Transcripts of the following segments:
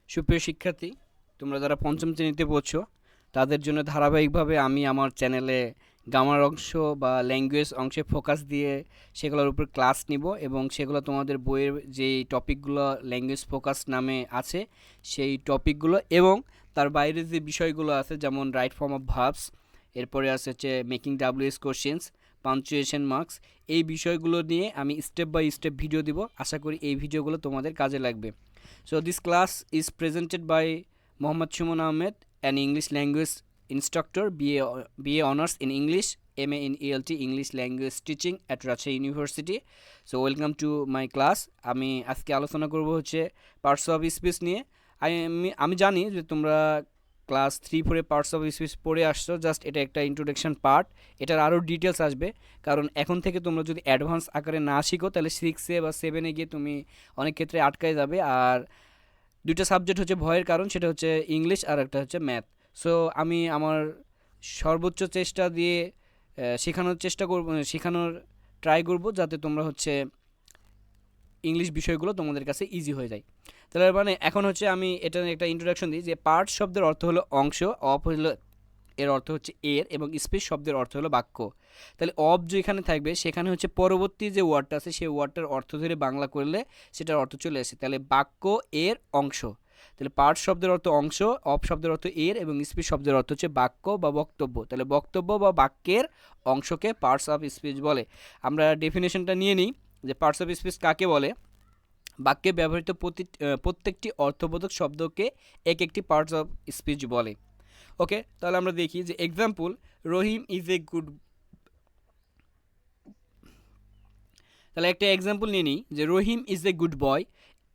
সুপ্রিয় শিক্ষার্থী, তোমরা যারা পঞ্চম শ্রেণীতে পড়ছো তাদের জন্য ধারাবাহিকভাবে আমি আমার চ্যানেলে গ্রামার অংশ বা ল্যাঙ্গুয়েজ অংশে ফোকাস দিয়ে সেগুলোর উপর ক্লাস নিব এবং সেগুলো তোমাদের বইয়ের যেই টপিকগুলো ল্যাঙ্গুয়েজ ফোকাস নামে আছে সেই টপিকগুলো এবং তার বাইরে যে বিষয়গুলো আছে যেমন রাইট ফর্ম অফ ভার্বস, এরপরে আছে হচ্ছে মেকিং ডাব্লিউএস কোশ্চেন্স, পাঞ্চুয়েশন মার্কস, এই বিষয়গুলো নিয়ে আমি স্টেপ বাই স্টেপ ভিডিও দিব। আশা করি এই ভিডিওগুলো তোমাদের কাজে লাগবে। So this class is presented by Mohammad Shuman Ahmed, an English language instructor, BA Honours in English, MA in ELT English Language Teaching at Rajshahi University. So welcome to my class. আমি আজকে আলোচনা করব হচ্ছে parts of speech নিয়ে। আমি জানি যে তোমরা ক্লাস 3-4 পার্টস অফ স্পিচ পড়ে আসছো, জাস্ট এটা একটা ইন্ট্রোডাকশন পার্ট। এটার আরও ডিটেলস আসবে, কারণ এখন থেকে তোমরা যদি অ্যাডভান্স আকারে না শিখো তাহলে 6-এ বা 7-এ গিয়ে তুমি অনেক ক্ষেত্রে আটকায় যাবে। আর দুইটা সাবজেক্ট হচ্ছে ভয়ের কারণ, সেটা হচ্ছে ইংলিশ আর একটা হচ্ছে ম্যাথ। সো আমি আমার সর্বোচ্চ চেষ্টা দিয়ে শেখানোর ট্রাই করব যাতে তোমরা হচ্ছে ইংলিশ বিষয়গুলো তোমাদের কাছে ইজি হয়ে যায়। তাহলে মানে এখন হচ্ছে আমি এটা একটা ইন্ট্রোডাকশন দিই যে পার্ট শব্দের অর্থ হলো অংশ, অফ হলো এর অর্থ হচ্ছে এর, এবং স্পেস শব্দের অর্থ হলো বাক্য। তাহলে অফ যেখানে থাকবে সেখানে হচ্ছে পরবর্তী যে ওয়ার্ডটা আছে সেই ওয়ার্ডটার অর্থ ধরে বাংলা করলে সেটার অর্থ চলে আসে, তাহলে বাক্য এর অংশ। তাহলে পার্ট শব্দের অর্থ অংশ, অফ শব্দের অর্থ এর, এবং স্পিচ শব্দের অর্থ হচ্ছে বাক্য বা বক্তব্য। তাহলে বক্তব্য বা বাক্যের অংশকে পার্টস অফ স্পিচ বলে। আমরা ডেফিনেশনটা নিয়ে নিই যে পার্টস অফ স্পিচ কাকে বলে। বাক্যে ব্যবহৃত প্রত্যেকটি অর্থবোধক শব্দকে এক একটি পার্টস অফ স্পিচ বলে। ওকে, তাহলে আমরা দেখি যে example, Rahim is a good. তাহলে একটা এক্সাম্পল নিয়ে নিই যে রহিম ইজ এ গুড বয়।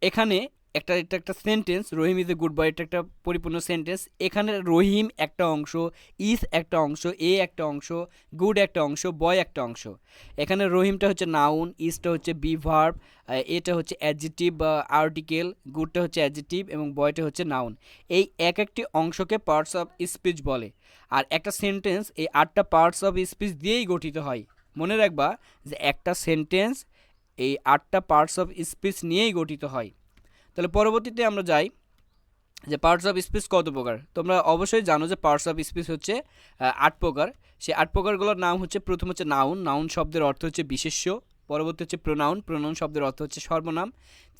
এখানে এটা একটা sentence, Rahim is a good boy, এটা একটা পরিপূর্ণ সেন্টেন্স। এখানে রহিম একটা অংশ, ইজ একটা অংশ, এ একটা অংশ, গুড একটা অংশ, বয় একটা অংশ। এখানে রহিমটা হচ্ছে নাউন, ইজটা হচ্ছে বি ভার্ব, এটা হচ্ছে অ্যাডজেক্টিভ বা আর্টিকেল, গুডটা হচ্ছে অ্যাডজেক্টিভ এবং বয়টা হচ্ছে নাউন। এই এক একটি অংশকে পার্টস অফ স্পিচ বলে। আর একটা সেন্টেন্স এই 8টা পার্টস অফ স্পিচ দিয়েই গঠিত হয়। মনে রাখবা যে একটা সেন্টেন্স এই 8টা পার্টস অফ স্পিচ নিয়েই গঠিত হয়। তাহলে পরবর্তীতে আমরা যাই যে পার্টস অফ স্পিচ কত প্রকার। তোমরা অবশ্যই জানো যে পার্টস অফ স্পিচ হচ্ছে 8 প্রকার। সেই 8 প্রকারগুলোর নাম হচ্ছে, প্রথম হচ্ছে নাউন, নাউন শব্দের অর্থ হচ্ছে বিশেষ্য। পরবর্তী হচ্ছে প্রোনাউন, প্রোনাউন শব্দের অর্থ হচ্ছে সর্বনাম।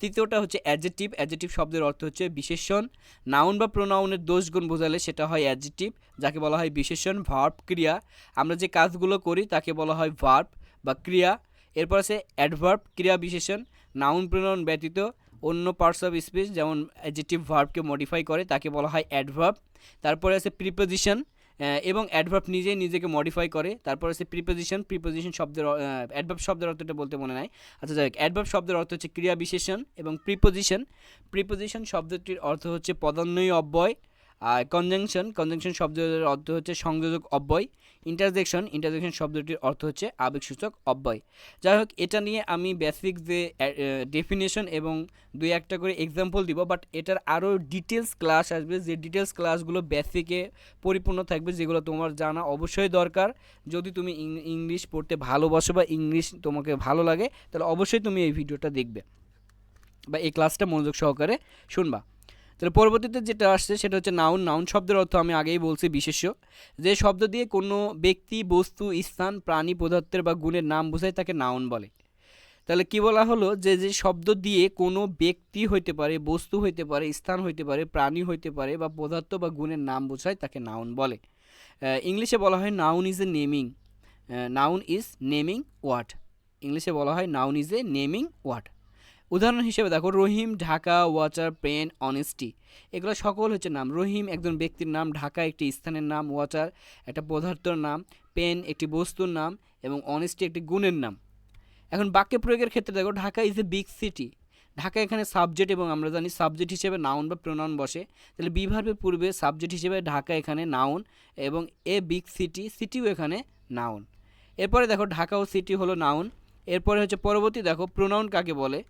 তৃতীয়টা হচ্ছে অ্যাডজেক্টিভ, অ্যাডজেক্টিভ শব্দের অর্থ হচ্ছে বিশেষণ। নাউন বা প্রোনাউনের দোষগুণ বোঝালে সেটা হয় অ্যাডজেক্টিভ, যাকে বলা হয় বিশেষণ। ভার্ব ক্রিয়া, আমরা যে কাজগুলো করি তাকে বলা হয় ভার্ব বা ক্রিয়া। এরপর আছে অ্যাডভার্ব ক্রিয়া বিশেষণ। নাউন প্রোনাউন ব্যতীত অন্য পার্টস অফ স্পিচ যেমন অ্যাডজেক্টিভ ভার্বকে মডিফাই করে তাকে বলা হয় অ্যাডভার্ব। তারপরে আছে প্রিপোজিশন, এবং অ্যাডভার্ব নিজেকে মডিফাই করে। তারপর আছে প্রিপোজিশন, প্রিপোজিশন শব্দের অ্যাডভার্ব শব্দের অর্থটা বলতে মনে নাই। আচ্ছা যাই হোক, অ্যাডভার্ব শব্দের অর্থ হচ্ছে ক্রিয়া বিশেষণ। এবং প্রিপোজিশন শব্দটির অর্থ হচ্ছে পদান্বয়ী অব্যয়। আর কনজাংশন শব্দের অর্থ হচ্ছে সংযোজক অব্যয়। ইন্টারজেকশন শব্দটির অর্থ হচ্ছে আবেগসূচক অব্যয়। যাই হোক, এটা নিয়ে আমি বেসিক যে ডেফিনেশন এবং 2-1টা করে এক্সাম্পল দিব, বাট এটার আরও ডিটেলস ক্লাস আসবে, যে ডিটেলস ক্লাসগুলো বেসিকে পরিপূর্ণ থাকবে, যেগুলো তোমার জানা অবশ্যই দরকার। যদি তুমি ইংলিশ পড়তে ভালোবাসো বা ইংলিশ তোমাকে ভালো লাগে তাহলে অবশ্যই তুমি এই ভিডিওটা দেখবে বা এই ক্লাসটা মনোযোগ সহকারে শুনবা। তাহলে পরবর্তীতে যেটা আসছে সেটা হচ্ছে নাউন। নাউন শব্দের অর্থ আমি আগেই বলছি বিশেষ্য, যে শব্দ দিয়ে কোনো ব্যক্তি, বস্তু, স্থান, প্রাণী, পদার্থের বা গুণের নাম বোঝায় তাকে নাউন বলে। তাহলে কি বলা হলো, যে শব্দ দিয়ে কোনো ব্যক্তি হইতে পারে, বস্তু হইতে পারে, স্থান হইতে পারে, প্রাণী হইতে পারে বা পদার্থ বা গুণের নাম বোঝায় তাকে নাউন বলে। ইংলিশে বলা হয় noun is a naming, noun is naming word. ইংলিশে বলা হয় noun is a naming word. উদাহরণ হিসেবে দেখো, Rahim, Dhaka, watcher, pen, honesty, এগুলো সকল হচ্ছে নাম। রহিম একজন ব্যক্তির নাম, ঢাকা একটি স্থানের নাম, ওয়াচার একটা পদার্থর নাম, পেন একটি বস্তুর নাম এবং অনেস্টি একটি গুণের নাম। এখন বাক্যে প্রয়োগের ক্ষেত্রে দেখো, Dhaka is a big city. Dhaka এখানে সাবজেক্ট এবং আমরা জানি সাবজেক্ট হিসেবে নাউন বা প্রোনাউন বসে, তাহলে বি ভার্বের পূর্বে সাবজেক্ট হিসেবে ঢাকা এখানে নাউন এবং এ বিগ সিটি, সিটিও এখানে নাউন। এরপরে দেখো ঢাকা ও সিটি হলো নাউন। এরপরে হচ্ছে পরবর্তী দেখো প্রোনাউন কাকে বলে।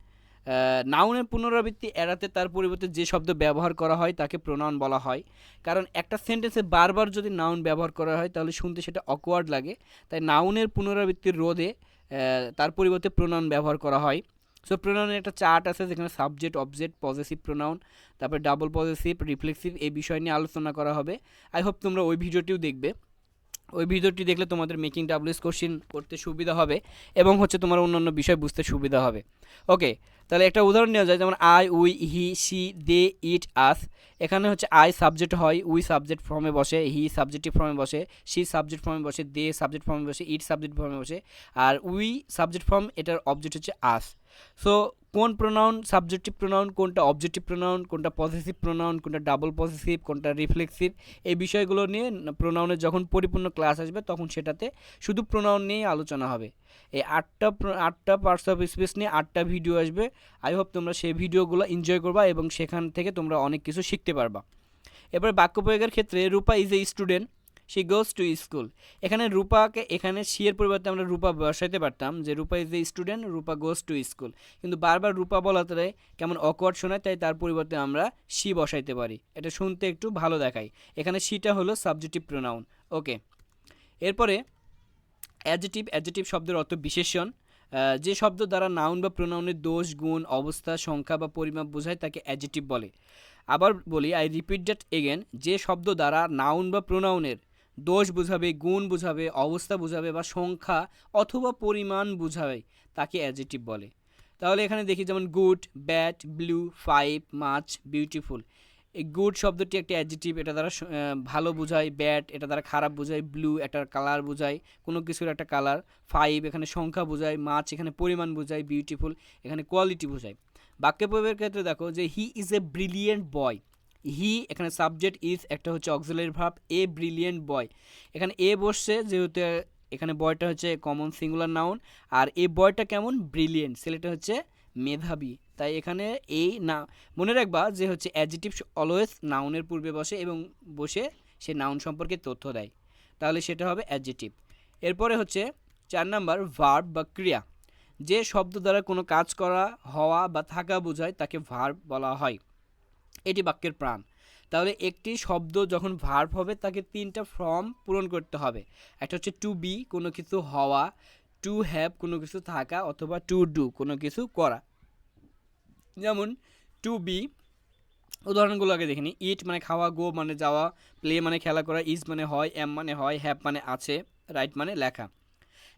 নাউনের পুনরাবৃত্তি এড়াতে তার পরিবর্তে যে শব্দ ব্যবহার করা হয় তাকে প্রোনাউন বলা হয়। কারণ একটা সেন্টেন্সে বারবার যদি নাউন ব্যবহার করা হয় তাহলে শুনতে সেটা অকওয়ার্ড লাগে, তাই নাউনের পুনরাবৃত্তির রোধে তার পরিবর্তে প্রোনাউন ব্যবহার করা হয়। সো প্রোনাউনের একটা চার্ট আছে যেখানে সাবজেক্ট, অবজেক্ট, পজেসিভ প্রোনাউন, তারপরে ডাবল পজেসিভ, রিফ্লেক্সিভ এই বিষয় নিয়ে আলোচনা করা হবে। আই হোপ তোমরা ওই ভিডিওটিও দেখবে। ওই ভিডিওটি দেখলে তোমাদের মেকিং ডাব্লিউএস কোশ্চেন করতে সুবিধা হবে এবং হচ্ছে তোমার অন্যান্য বিষয় বুঝতে সুবিধা হবে। ওকে, তাহলে একটা উদাহরণ নেওয়া যায়, যেমন আই, উই, হি, শি, দে, ইট, আস। এখানে হচ্ছে আই সাবজেক্ট হয়, উই সাবজেক্ট ফর্মে বসে, হি সাবজেক্টিভ ফর্মে বসে, শি সাবজেক্ট ফর্মে বসে, দে সাবজেক্ট ফর্মে বসে, ইট সাবজেক্ট ফর্মে বসে, আর উই সাবজেক্ট ফর্ম, এটার অবজেক্ট হচ্ছে আস। সো কোন প্রোনাউন সাবজেক্টিভ প্রোনাউন, কোনটা অবজেক্টিভ প্রোনাউন, কোনটা পজেসিভ প্রোনাউন, কোনটা ডাবল পজেসিভ, কোনটা রিফ্লেক্সিভ, এই বিষয়গুলো নিয়ে প্রোনাউনের যখন পরিপূর্ণ ক্লাস আসবে তখন সেটাতে শুধু প্রোনাউন নিয়েই আলোচনা হবে। এই আটটা পার্টস অফ স্পিচ নিয়ে 8টা ভিডিও আসবে। আই হোপ তোমরা সেই ভিডিওগুলো এনজয় করবা এবং সেখান থেকে তোমরা অনেক কিছু শিখতে পারবা। এবার বাক্য প্রয়োগের ক্ষেত্রে Rupa is a student, she goes to school. এখানে রূপাকে, এখানে শি এর পরিবর্তে আমরা রূপা বসাইতে পারতাম যে Rupa is a student, Rupa goes to school, কিন্তু বারবার রূপা বলাতে কেমন অকওয়ার্ড শোনায়, তাই তার পরিবর্তে আমরা শি বসাইতে পারি, এটা শুনতে একটু ভালো দেখায়। এখানে শিটা হলো সাবজেক্টিভ প্রোনাউন। ওকে, এরপরে অ্যাডজেটিভ শব্দের অর্থ বিশেষণ। যে শব্দ দ্বারা নাউন বা প্রোনাউনের দোষ, গুণ, অবস্থা, সংখ্যা বা পরিমাপ বোঝায় তাকে অ্যাডজেটিভ বলে। আবার বলি, আই রিপিট দ্যাট এগেন, যে শব্দ দ্বারা নাউন বা প্রোনাউনের দোষ বোঝাবে, গুণ বোঝাবে, অবস্থা বোঝাবে বা সংখ্যা অথবা পরিমাণ বোঝাবে তাকে অ্যাডজেটিভ বলে। তাহলে এখানে দেখি যেমন good, bad, blue, five, much, beautiful. এই গুড শব্দটি একটি অ্যাডজেটিভ, এটা দ্বারা ভালো বোঝায়, ব্যাড এটা দ্বারা খারাপ বোঝায়, ব্লু একটা কালার বোঝায়, কোনো কিছুর একটা কালার, ফাইভ এখানে সংখ্যা বোঝায়, মাচ এখানে পরিমাণ বোঝায়, বিউটিফুল এখানে কোয়ালিটি বোঝায়। বাক্য প্রয়োগের ক্ষেত্রে দেখো যে হি ইজ এ ব্রিলিয়েন্ট বয়, হি এখানে সাবজেক্ট, ইজ একটা হচ্ছে অক্সিলারি ভার্ব, এ ব্রিলিয়েন্ট বয়, এখানে এ বসছে যেহেতু এখানে বয়টা হচ্ছে কমন সিঙ্গুলার নাউন, আর এই বয়টা কেমন ব্রিলিয়েন্ট, ছেলেটা হচ্ছে মেধাবী, তাই এখানে এই না মনে রাখবা যে হচ্ছে অ্যাডজেটিভ অলওয়েজ নাউনের পূর্বে বসে এবং বসে সে নাউন সম্পর্কে তথ্য দেয়, তাহলে সেটা হবে অ্যাডজেটিভ। এরপরে হচ্ছে 4 নাম্বার ভার্ব বা ক্রিয়া। যে শব্দ দ্বারা কোনো কাজ করা, হওয়া বা থাকা বোঝায় তাকে ভার্ব বলা হয়, এটি বাক্যের প্রাণ। তাহলে একটি শব্দ যখন ভার্ব হবে তাকে 3টা ফর্ম পূরণ করতে হবে। একটা হচ্ছে টু বি কোনো কিছু হওয়া, টু হ্যাভ কোনো কিছু থাকা, অথবা টু ডু কোনো কিছু করা। যেমন টু বি উদাহরণগুলো আগে দেখিনি, ইট মানে খাওয়া, গো মানে যাওয়া, প্লে মানে খেলা করা, ইজ মানে হয়, এম মানে হয়, হ্যাভ মানে আছে, রাইট মানে লেখা।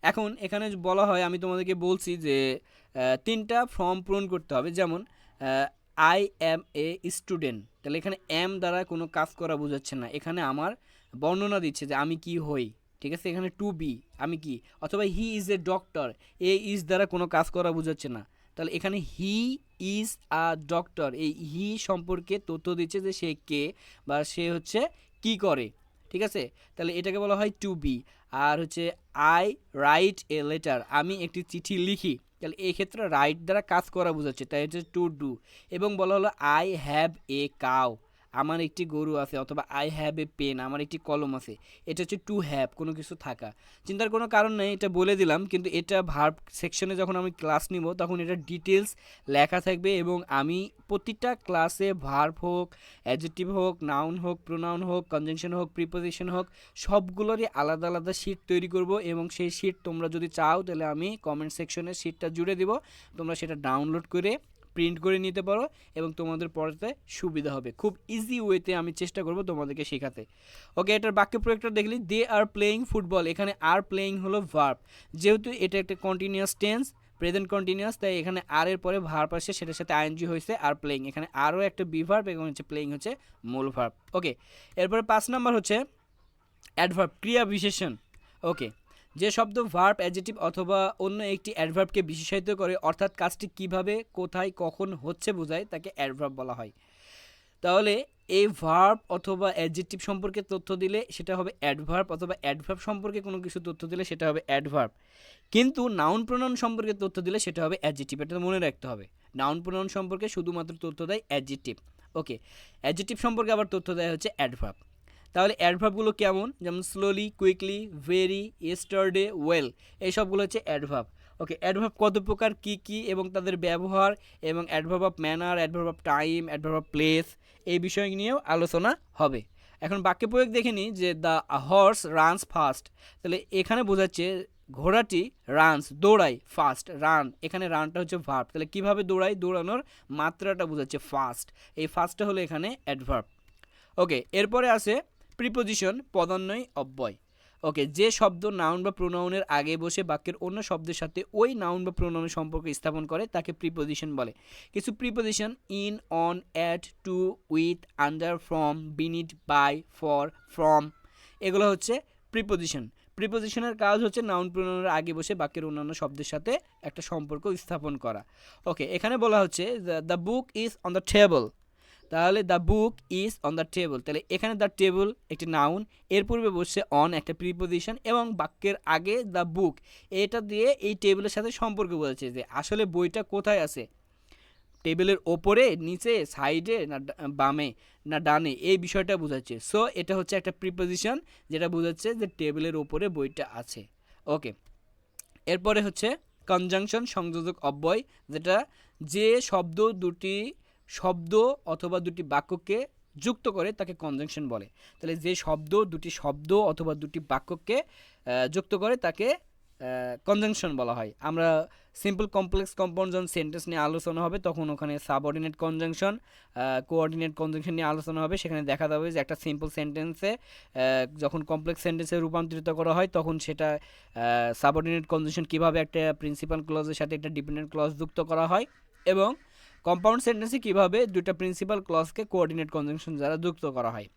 এখন এখানে বলা হয়, আমি তোমাদেরকে বলছি যে 3টা ফর্ম পূরণ করতে হবে। যেমন আই অ্যাম এ স্টুডেন্ট, তাহলে এখানে এম দ্বারা কোনো কাজ করা বোঝাচ্ছে না, এখানে আমার বর্ণনা দিচ্ছে যে আমি কি হই, ঠিক আছে। এখানে টু বি আমি কি, অথবা he is a doctor, A is দ্বারা কোনো কাজ করা বোঝাচ্ছে না, তাহলে এখানে হি ইজ আ ডক্টর, এই হি সম্পর্কে তথ্য দিচ্ছে যে সে কে বা সে হচ্ছে কি করে, ঠিক আছে। তাহলে এটাকে বলা হয় টু বি। আর হচ্ছে আই রাইট এ লেটার, আমি একটি চিঠি লিখি, তাহলে এই ক্ষেত্রে রাইট দ্বারা কাজ করা বোঝাচ্ছে, তাই হচ্ছে টু ডু। এবং বলা হলো আই হ্যাভ এ কাউ, আমার একটি গরু আছে, অথবা আই হ্যাভ এ পেন, আমার একটি কলম আছে, এটা হচ্ছে টু হ্যাভ কোনো কিছু থাকা। চিন্তার কোনো কারণ নেই, এটা বলে দিলাম, কিন্তু এটা ভার্ব সেকশনে যখন আমি ক্লাস নিব তখন এটা ডিটেলস লেখা থাকবে এবং আমি প্রতিটা ক্লাসে ভার্ব হোক, অ্যাডজেক্টিভ হোক, নাউন হোক, প্রোনাউন হোক, কনজাংশন হোক, প্রিপোজিশন হোক, সবগুলোরই আলাদা আলাদা শিট তৈরি করব এবং সেই শিট তোমরা যদি চাও তাহলে আমি কমেন্ট সেকশনে শিটটা জুড়ে দিব, তোমরা সেটা ডাউনলোড করে প্রিন্ট করে নিতে পারো এবং তোমাদের পড়াতে সুবিধা হবে। খুব ইজি ওয়েতে আমি চেষ্টা করব তোমাদেরকে শেখাতে। ওকে, এটার বাক্য প্রয়োগটা দেখলি, দে আর প্লেয়িং ফুটবল, এখানে আর প্লেয়িং হলো ভার্ব, যেহেতু এটা একটা কন্টিনিউয়াস টেন্স, প্রেজেন্ট কন্টিনিউয়াস, তাই এখানে আর এর পরে ভার্ব আসে, সেটার সাথে আইএনজি হয়েছে, আর প্লেয়িং, এখানে আরও একটা বি ভার্ব এবং হচ্ছে প্লেয়িং হচ্ছে মূল ভার্ব। ওকে, এরপরে 5 নাম্বার হচ্ছে অ্যাডভার্ব, ক্রিয়া বিশেষণ। ওকে, যে শব্দ ভার্ব, অ্যাডজেক্টিভ অথবা অন্য একটি অ্যাডভার্বকে বিশেষায়িত করে, অর্থাৎ কাজটি কিভাবে, কোথায়, কখন হচ্ছে বোঝায়, তাকে অ্যাডভার্ব বলা হয়। তাহলে এই ভার্ব অথবা অ্যাডজেক্টিভ সম্পর্কে তথ্য দিলে সেটা হবে অ্যাডভার্ব, অথবা অ্যাডভার্ব সম্পর্কে কোনো কিছু তথ্য দিলে সেটা হবে অ্যাডভার্ব। কিন্তু নাউন প্রোনাউন সম্পর্কে তথ্য দিলে সেটা হবে অ্যাডজেক্টিভ, এটা মনে রাখতে হবে। নাউন প্রোনাউন সম্পর্কে শুধুমাত্র তথ্য দেয় অ্যাডজেক্টিভ। ওকে, অ্যাডজেক্টিভ সম্পর্কে আবার তথ্য দেয় হচ্ছে অ্যাডভার্ব। তাহলে অ্যাডভার্বগুলো কেমন, যেমন slowly, quickly, very, yesterday, well, এই সবগুলো হচ্ছে অ্যাডভার্ব। ওকে, অ্যাডভার্ব কত প্রকার, কী কী এবং তাদের ব্যবহার, এবং adverb of manner, adverb of time, adverb of place, এই বিষয় নিয়েও আলোচনা হবে। এখন বাক্য প্রয়োগ দেখে নিই যে দ্য হর্স রানস ফাস্ট, তাহলে এখানে বোঝাচ্ছে ঘোড়াটি রানস দৌড়ায় ফাস্ট রান এখানে রানটা হচ্ছে ভার্ব তাহলে কিভাবে দৌড়ায় দৌড়ানোর মাত্রাটা বোঝাচ্ছে ফাস্ট এই ফাস্টটা হলো এখানে অ্যাডভার্ব ওকে এরপরে আছে প্রিপোজিশন পদান্বয় অব্যয় ওকে যে শব্দ নাউন বা প্রোনাউনের আগে বসে বাক্যের অন্য শব্দের সাথে ওই নাউন বা প্রোনাউনের সম্পর্ক স্থাপন করে তাকে প্রিপোজিশন বলে কিছু preposition in on at to with under from beneath by for from এগুলো হচ্ছে প্রিপোজিশন প্রিপোজিশনের কাজ হচ্ছে নাউন প্রোনাউনের আগে বসে বাক্যের অন্যান্য শব্দের সাথে একটা সম্পর্ক স্থাপন করা ওকে এখানে বলা হচ্ছে the book is on the table তাহলে the book is on the table তাহলে এখানে দ্য টেবল একটি নাউন এর পূর্বে বসছে অন একটা প্রিপোজিশন এবং বাক্যের আগে দ্য বুক এটা দিয়ে এই টেবিলের সাথে সম্পর্ক বোঝাচ্ছে যে আসলে বইটা কোথায় আছে টেবিলের ওপরে নিচে সাইডে না বামে না ডানে এই বিষয়টা বোঝাচ্ছে সো এটা হচ্ছে একটা প্রিপোজিশন যেটা বোঝাচ্ছে যে টেবিলের ওপরে বইটা আছে ওকে এরপরে হচ্ছে কনজাংশন সংযোজক অব্যয় যেটা যে শব্দ অথবা দুটি বাক্যকে যুক্ত করে তাকে কনজাংশন বলে তাহলে যে দুটি শব্দ অথবা দুটি বাক্যকে যুক্ত করে তাকে কনজাংশন বলা হয় আমরা সিম্পল কমপ্লেক্স কম্পাউন্ড যখন সেন্টেন্স নিয়ে আলোচনা হবে তখন ওখানে সাবঅর্ডিনেট কনজাংশন কোঅর্ডিনেট কনজাংশন নিয়ে আলোচনা হবে সেখানে দেখা যাবে যে একটা সিম্পল সেন্টেন্সে যখন কমপ্লেক্স সেন্টেন্সে রূপান্তরিত করা হয় তখন সেটা সাবঅর্ডিনেট কনজাংশন কীভাবে একটা প্রিন্সিপাল ক্লজের সাথে একটা ডিপেন্ডেন্ট ক্লজ যুক্ত করা হয় এবং কম্পাউন্ড সেন্টেন্সে কীভাবে দুইটা প্রিন্সিপাল ক্লজকে কোঅর্ডিনেট কনজাংশন দ্বারা যুক্ত করা হয়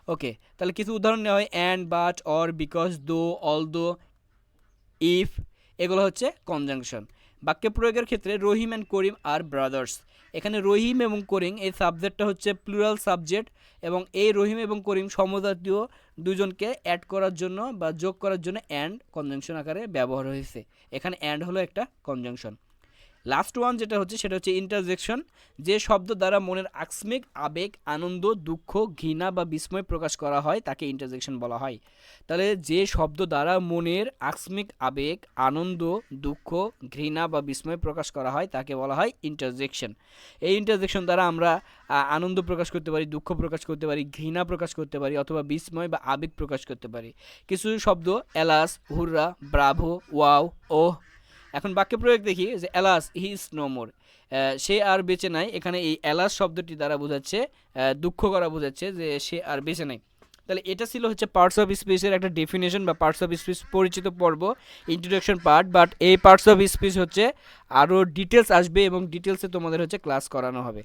ওকে তাহলে কিছু উদাহরণ নেওয়া হয় অ্যান্ড বাট অর বিকজ দো অলদো ইফ এগুলো হচ্ছে কনজাংশন বাক্যে প্রয়োগের ক্ষেত্রে রহিম অ্যান্ড করিম আর ব্রাদার্স এখানে রহিম এবং করিম এই সাবজেক্টটা হচ্ছে প্লুরাল সাবজেক্ট এবং এই রহিম এবং করিম সমজাতীয় দুজনকে অ্যাড করার জন্য বা যোগ করার জন্য অ্যান্ড কনজাংশন আকারে ব্যবহার হয়েছে এখানে অ্যান্ড হলো একটা কনজাংশন লাস্ট ওয়ান যেটা হচ্ছে সেটা হচ্ছে ইন্টারজেকশন যে শব্দ দ্বারা মনের আকস্মিক আবেগ আনন্দ দুঃখ ঘৃণা বা বিস্ময় প্রকাশ করা হয় তাকে ইন্টারজেকশন বলা হয় তাহলে যে শব্দ দ্বারা মনের আকস্মিক আবেগ আনন্দ দুঃখ ঘৃণা বা বিস্ময় প্রকাশ করা হয় তাকে বলা হয় ইন্টারজেকশন এই ইন্টারজেকশন দ্বারা আমরা আনন্দ প্রকাশ করতে পারি দুঃখ প্রকাশ করতে পারি ঘৃণা প্রকাশ করতে পারি অথবা বিস্ময় বা আবেগ প্রকাশ করতে পারি কিছু শব্দ এলাস হুররা ব্রাভো ওয়াও ও এখন বাক্য প্রয়োগ দেখি যে alas he is no more সে আর বেঁচে নাই এখানে এই এলাস শব্দটি দ্বারা বোঝাচ্ছে দুঃখ করা বোঝাচ্ছে যে সে আর বেঁচে নাই তাহলে এটা ছিল হচ্ছে পার্টস অফ স্পিচের একটা ডেফিনেশন বা পার্টস অফ স্পিচ পরিচিত পর্ব ইন্ট্রোডাকশন পার্ট বাট এই পার্টস অফ স্পিচ হচ্ছে আরও ডিটেলস আসবে এবং ডিটেলসে তোমাদের হচ্ছে ক্লাস করানো হবে